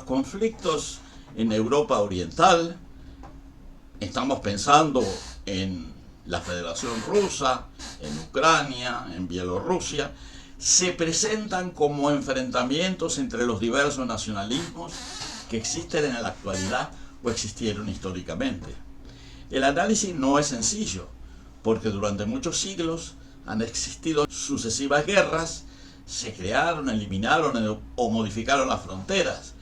conflictos en Europa Oriental, estamos pensando en la Federación Rusa, en Ucrania, en Bielorrusia, se presentan como enfrentamientos entre los diversos nacionalismos que existen en la actualidad o existieron históricamente. El análisis no es sencillo, porque durante muchos siglos han existido sucesivas guerras, se crearon, eliminaron o modificaron las fronteras.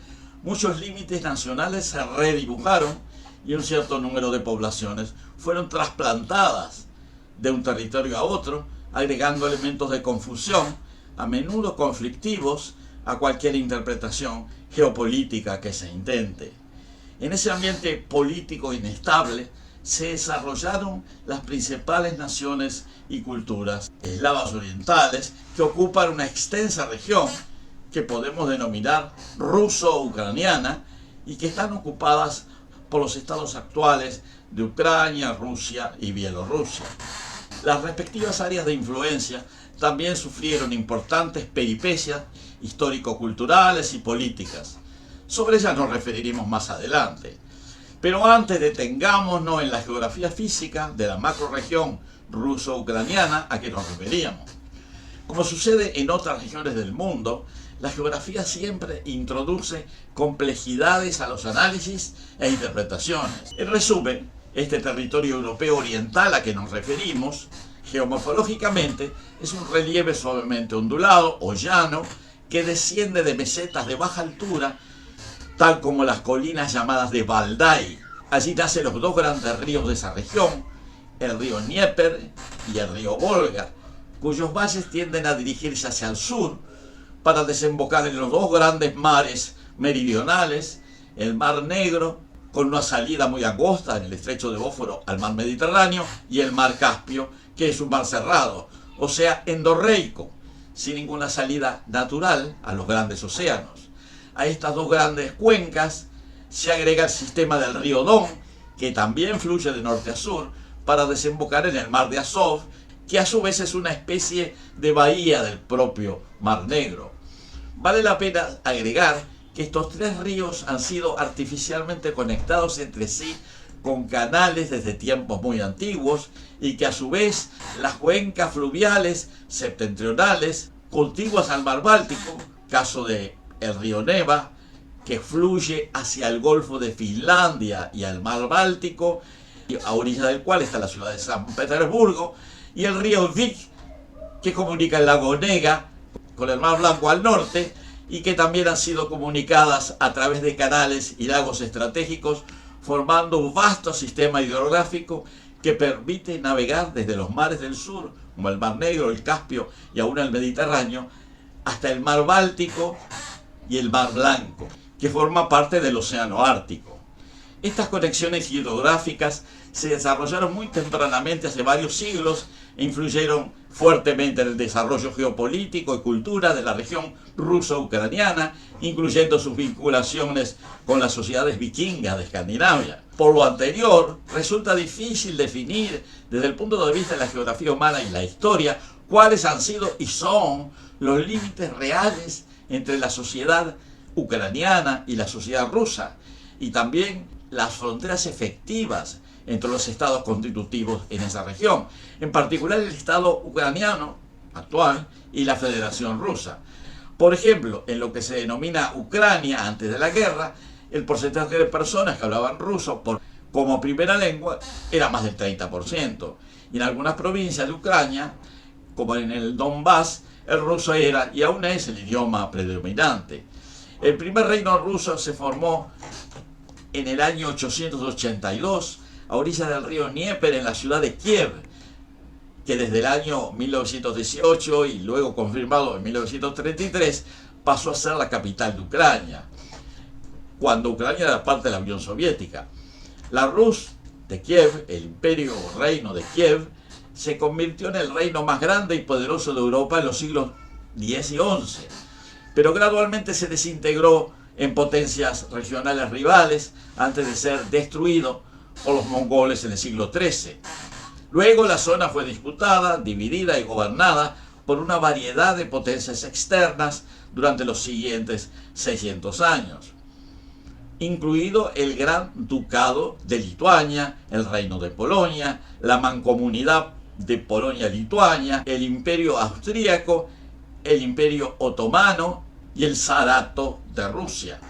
Muchos límites nacionales se redibujaron y un cierto número de poblaciones fueron trasplantadas de un territorio a otro, agregando elementos de confusión, a menudo conflictivos, a cualquier interpretación geopolítica que se intente. En ese ambiente político inestable se desarrollaron las principales naciones y culturas eslavas orientales que ocupan una extensa región que podemos denominar ruso-ucraniana y que están ocupadas por los estados actuales de Ucrania, Rusia y Bielorrusia. Las respectivas áreas de influencia también sufrieron importantes peripecias histórico-culturales y políticas. Sobre ellas nos referiremos más adelante. Pero antes detengámonos en la geografía física de la macrorregión ruso-ucraniana a que nos referíamos. Como sucede en otras regiones del mundo, la geografía siempre introduce complejidades a los análisis e interpretaciones. En resumen, este territorio europeo oriental a que nos referimos, geomorfológicamente, es un relieve suavemente ondulado o llano que desciende de mesetas de baja altura, tal como las colinas llamadas de Valdai. Allí nacen los dos grandes ríos de esa región, el río Dnieper y el río Volga, cuyos valles tienden a dirigirse hacia el sur para desembocar en los dos grandes mares meridionales, el Mar Negro, con una salida muy angosta en el estrecho de Bósforo al mar Mediterráneo, y el Mar Caspio, que es un mar cerrado, o sea, endorreico, sin ninguna salida natural a los grandes océanos. A estas dos grandes cuencas se agrega el sistema del río Don, que también fluye de norte a sur para desembocar en el mar de Azov, que a su vez es una especie de bahía del propio Mar Negro. Vale la pena agregar que estos tres ríos han sido artificialmente conectados entre sí con canales desde tiempos muy antiguos y que a su vez las cuencas fluviales septentrionales contiguas al mar Báltico, caso de el río Neva, que fluye hacia el Golfo de Finlandia y al mar Báltico, a orilla del cual está la ciudad de San Petersburgo, y el río Vik, que comunica el lago Onega con el mar Blanco al norte, y que también han sido comunicadas a través de canales y lagos estratégicos, formando un vasto sistema hidrográfico que permite navegar desde los mares del sur, como el Mar Negro, el Caspio y aún el Mediterráneo, hasta el mar Báltico y el mar Blanco, que forma parte del océano Ártico. Estas conexiones hidrográficas se desarrollaron muy tempranamente, hace varios siglos, e influyeron fuertemente en el desarrollo geopolítico y cultura de la región ruso-ucraniana, incluyendo sus vinculaciones con las sociedades vikingas de Escandinavia. Por lo anterior, resulta difícil definir, desde el punto de vista de la geografía humana y la historia, cuáles han sido y son los límites reales entre la sociedad ucraniana y la sociedad rusa, y también las fronteras efectivas entre los estados constitutivos en esa región, en particular el estado ucraniano actual y la Federación Rusa. Por ejemplo, en lo que se denomina Ucrania antes de la guerra, el porcentaje de personas que hablaban ruso como primera lengua era más del 30%, y en algunas provincias de Ucrania, como en el Donbass, el ruso era y aún es el idioma predominante. El primer reino ruso se formó en el año 882 a orillas del río Dnieper en la ciudad de Kiev, que desde el año 1918 y luego confirmado en 1933 pasó a ser la capital de Ucrania, cuando Ucrania era parte de la Unión Soviética. La Rus de Kiev, el imperio o reino de Kiev, se convirtió en el reino más grande y poderoso de Europa en los siglos X y XI, pero gradualmente se desintegró en potencias regionales rivales antes de ser destruido por los mongoles en el siglo XIII. Luego la zona fue disputada, dividida y gobernada por una variedad de potencias externas durante los siguientes 600 años. incluido el Gran Ducado de Lituania, el Reino de Polonia, la Mancomunidad de Polonia-Lituania, el Imperio Austríaco, el Imperio Otomano y el Zarato de Rusia.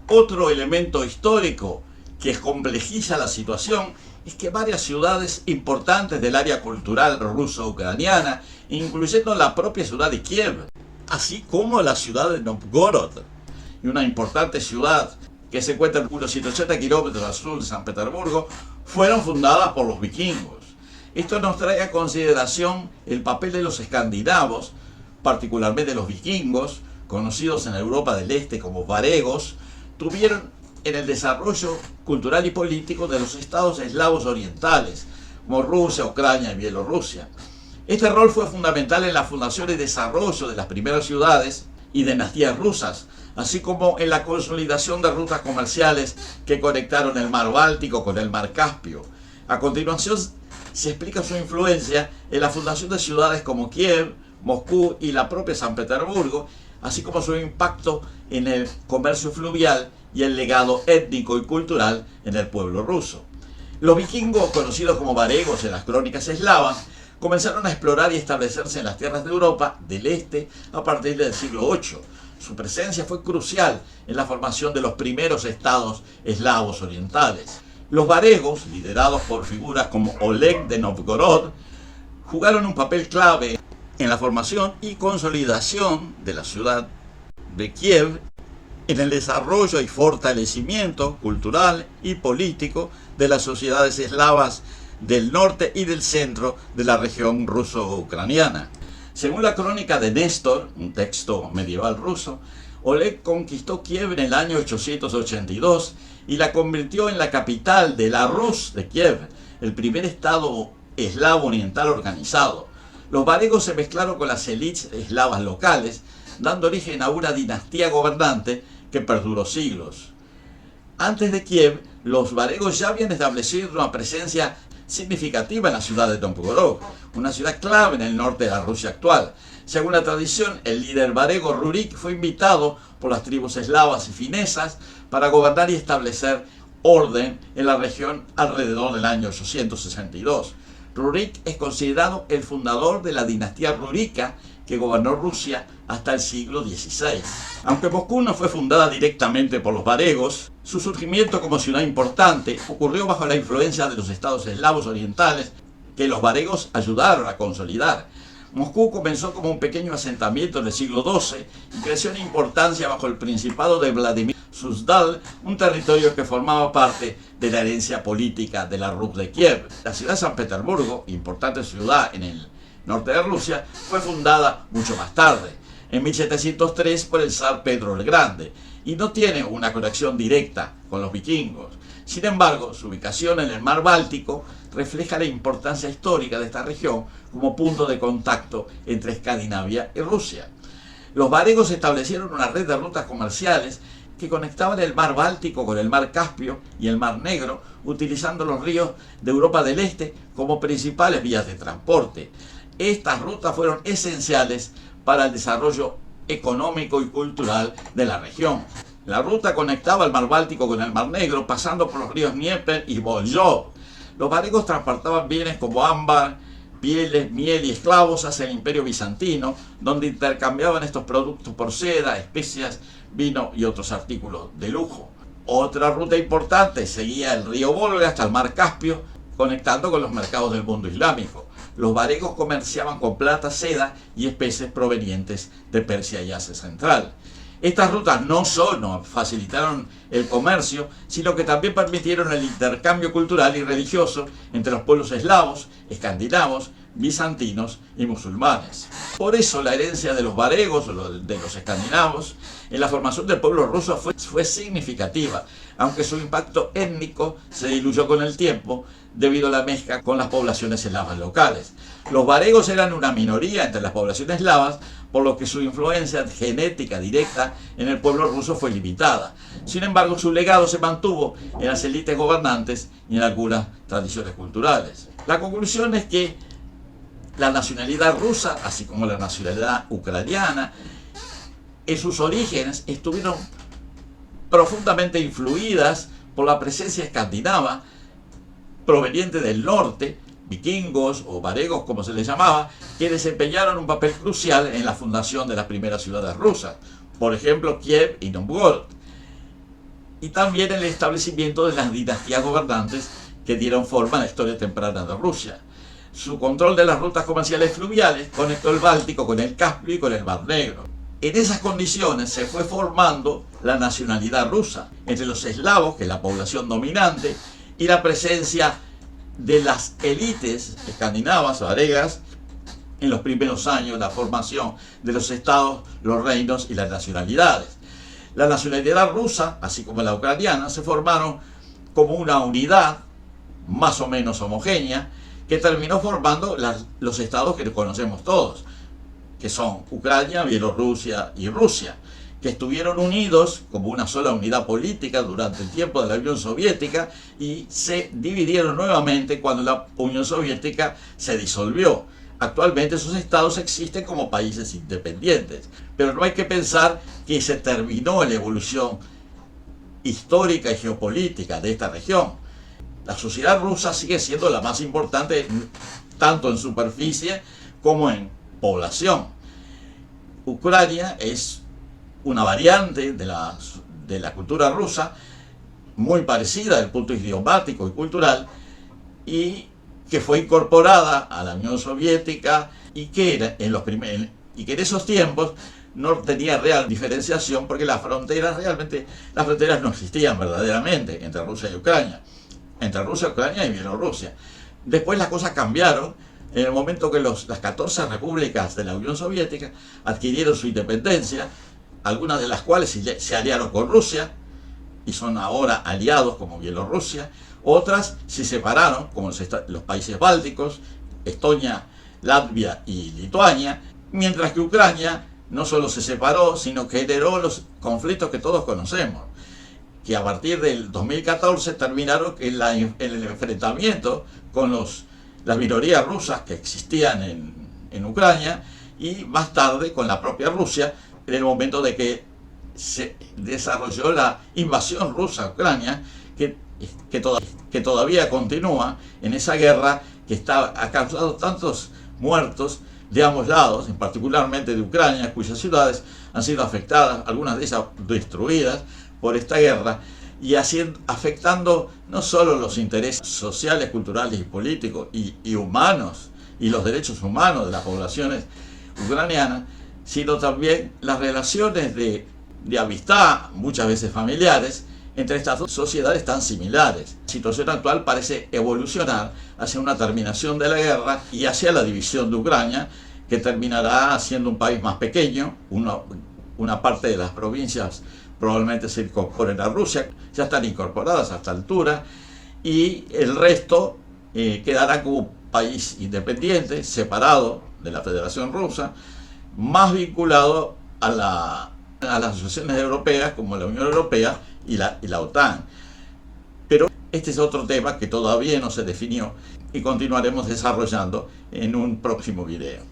Otro elemento histórico que complejiza la situación es que varias ciudades importantes del área cultural ruso-ucraniana, incluyendo la propia ciudad de Kiev, así como la ciudad de Novgorod, y una importante ciudad que se encuentra a unos 180 kilómetros al sur de San Petersburgo, fueron fundadas por los vikingos. Esto nos trae a consideración el papel de los escandinavos, particularmente los vikingos, conocidos en Europa del Este como varegos, tuvieron en el desarrollo cultural y político de los estados eslavos orientales, como Rusia, Ucrania y Bielorrusia. Este rol fue fundamental en la fundación y desarrollo de las primeras ciudades y dinastías rusas, así como en la consolidación de rutas comerciales que conectaron el mar Báltico con el mar Caspio. A continuación se explica su influencia en la fundación de ciudades como Kiev, Moscú y la propia San Petersburgo, así como su impacto en el comercio fluvial y el legado étnico y cultural en el pueblo ruso. Los vikingos, conocidos como varegos en las crónicas eslavas, comenzaron a explorar y establecerse en las tierras de Europa del Este a partir del siglo VIII. Su presencia fue crucial en la formación de los primeros estados eslavos orientales. Los varegos, liderados por figuras como Oleg de Novgorod, jugaron un papel clave en la formación y consolidación de la ciudad de Kiev, en el desarrollo y fortalecimiento cultural y político de las sociedades eslavas del norte y del centro de la región ruso-ucraniana. Según la crónica de Néstor, un texto medieval ruso, Oleg conquistó Kiev en el año 882 y la convirtió en la capital de la Rus de Kiev, el primer estado eslavo oriental organizado. Los varegos se mezclaron con las élites eslavas locales, dando origen a una dinastía gobernante que perduró siglos. Antes de Kiev, los varegos ya habían establecido una presencia significativa en la ciudad de Novgorod, una ciudad clave en el norte de la Rusia actual. Según la tradición, el líder varego Rurik fue invitado por las tribus eslavas y finesas para gobernar y establecer orden en la región alrededor del año 862. Rurik es considerado el fundador de la dinastía rúrica que gobernó Rusia hasta el siglo XVI. Aunque Moscú no fue fundada directamente por los varegos, su surgimiento como ciudad importante ocurrió bajo la influencia de los estados eslavos orientales que los varegos ayudaron a consolidar. Moscú comenzó como un pequeño asentamiento en el siglo XII y creció en importancia bajo el principado de Vladimir Suzdal, un territorio que formaba parte de la herencia política de la Rus de Kiev. La ciudad de San Petersburgo, importante ciudad en el norte de Rusia, fue fundada mucho más tarde, en 1703 por el zar Pedro el Grande, y no tiene una conexión directa con los vikingos. Sin embargo, su ubicación en el mar Báltico refleja la importancia histórica de esta región como punto de contacto entre Escandinavia y Rusia. Los varegos establecieron una red de rutas comerciales que conectaban el mar Báltico con el mar Caspio y el mar Negro, utilizando los ríos de Europa del Este como principales vías de transporte. Estas rutas fueron esenciales para el desarrollo económico y cultural de la región. La ruta conectaba el mar Báltico con el mar Negro, pasando por los ríos Dnieper y Voljov. Los varegos transportaban bienes como ámbar, pieles, miel y esclavos hacia el Imperio Bizantino, donde intercambiaban estos productos por seda, especias, vino y otros artículos de lujo. Otra ruta importante seguía el río Volga hasta el mar Caspio, conectando con los mercados del mundo islámico. Los varegos comerciaban con plata, seda y especies provenientes de Persia y Asia Central. Estas rutas no solo facilitaron el comercio, sino que también permitieron el intercambio cultural y religioso entre los pueblos eslavos, escandinavos, bizantinos y musulmanes. Por eso la herencia de los varegos, de los escandinavos, en la formación del pueblo ruso fue significativa, aunque su impacto étnico se diluyó con el tiempo debido a la mezcla con las poblaciones eslavas locales. Los varegos eran una minoría entre las poblaciones eslavas, por lo que su influencia genética directa en el pueblo ruso fue limitada. Sin embargo, su legado se mantuvo en las élites gobernantes y en algunas tradiciones culturales. La conclusión es que la nacionalidad rusa, así como la nacionalidad ucraniana, en sus orígenes estuvieron profundamente influidas por la presencia escandinava proveniente del norte, vikingos o varegos como se les llamaba, que desempeñaron un papel crucial en la fundación de las primeras ciudades rusas, por ejemplo Kiev y Novgorod, y también en el establecimiento de las dinastías gobernantes que dieron forma a la historia temprana de Rusia. Su control de las rutas comerciales fluviales conectó el Báltico con el Caspio y con el Mar Negro. En esas condiciones se fue formando la nacionalidad rusa entre los eslavos, que es la población dominante, y la presencia de las élites escandinavas, varegas, en los primeros años de la formación de los estados, los reinos y las nacionalidades. La nacionalidad rusa, así como la ucraniana, se formaron como una unidad más o menos homogénea que terminó formando los estados que conocemos todos, que son Ucrania, Bielorrusia y Rusia, que estuvieron unidos como una sola unidad política durante el tiempo de la Unión Soviética y se dividieron nuevamente cuando la Unión Soviética se disolvió. Actualmente esos estados existen como países independientes, pero no hay que pensar que se terminó la evolución histórica y geopolítica de esta región. La sociedad rusa sigue siendo la más importante tanto en superficie como en población. Ucrania es una variante de la cultura rusa, muy parecida desde el punto idiomático y cultural, y que fue incorporada a la Unión Soviética y que en esos tiempos no tenía real diferenciación porque las fronteras no existían verdaderamente entre Rusia y Ucrania, y Bielorrusia. Después las cosas cambiaron en el momento que las 14 repúblicas de la Unión Soviética adquirieron su independencia, algunas de las cuales se aliaron con Rusia y son ahora aliados como Bielorrusia, otras se separaron como los países bálticos, Estonia, Latvia y Lituania, mientras que Ucrania no solo se separó, sino que generó los conflictos que todos conocemos, que a partir del 2014 terminaron en el enfrentamiento con las minorías rusas que existían en Ucrania y más tarde con la propia Rusia, en el momento de que se desarrolló la invasión rusa a Ucrania, que todavía continúa en esa guerra que ha causado tantos muertos de ambos lados, en particularmente de Ucrania, cuyas ciudades han sido afectadas, algunas de ellas destruidas por esta guerra, y afectando no solo los intereses sociales, culturales y políticos y humanos, y los derechos humanos de las poblaciones ucranianas, sino también las relaciones de amistad, muchas veces familiares, entre estas dos sociedades tan similares. La situación actual parece evolucionar hacia una terminación de la guerra y hacia la división de Ucrania, que terminará siendo un país más pequeño. Una parte de las provincias probablemente se incorporen a Rusia, ya están incorporadas a esta altura, y el resto quedará como un país independiente, separado de la Federación Rusa, más vinculado a las asociaciones europeas como la Unión Europea y la OTAN. Pero este es otro tema que todavía no se definió y continuaremos desarrollando en un próximo video.